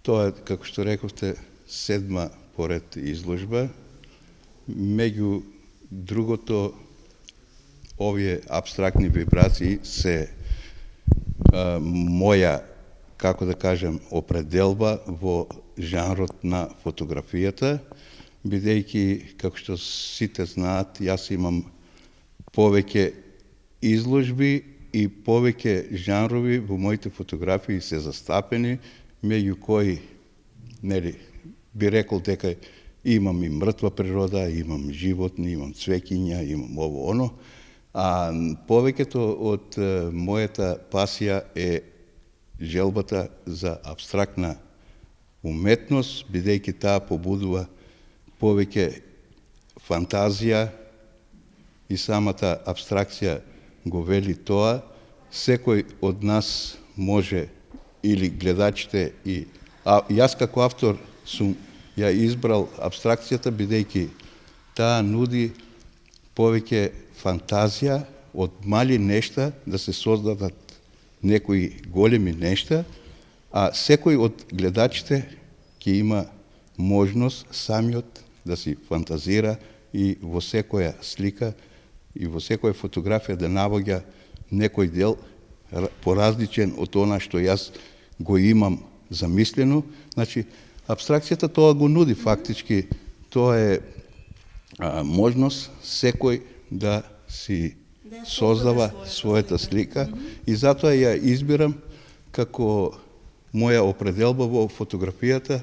Тоа е, како што рековте, 7 поред изложба. Меѓу другото, овие абстрактни вибрации се моја, како да кажем, определба во жанрот на фотографијата, бидејќи, како што сите знаат, јас имам повеќе изложби и повеќе жанрови во моите фотографии се застапени, меѓу кои, нели, би рекол дека имам и мртва природа, имам животни, имам цвеќиња, имам ово оно, а повеќето од мојата пасија е желбата за абстрактна уметност, бидејќи таа побудува повеќе фантазија и самата абстракција го вели тоа. Секој од нас може, или гледачите, и јас како автор сум ја избрал абстракцијата, бидејќи таа нуди повеќе фантазија од мали нешта да се создадат некои големи нешта, а секој од гледачите ќе има можност самиот да си фантазира и во секоја слика и во секоја фотографија да наоѓа некој дел поразличен од она што јас го имам замислено. Значи, абстракцијата тоа го нуди фактички. Тоа е можност секој да си создава својата слика и затоа ја избирам како моја определба во фотографијата.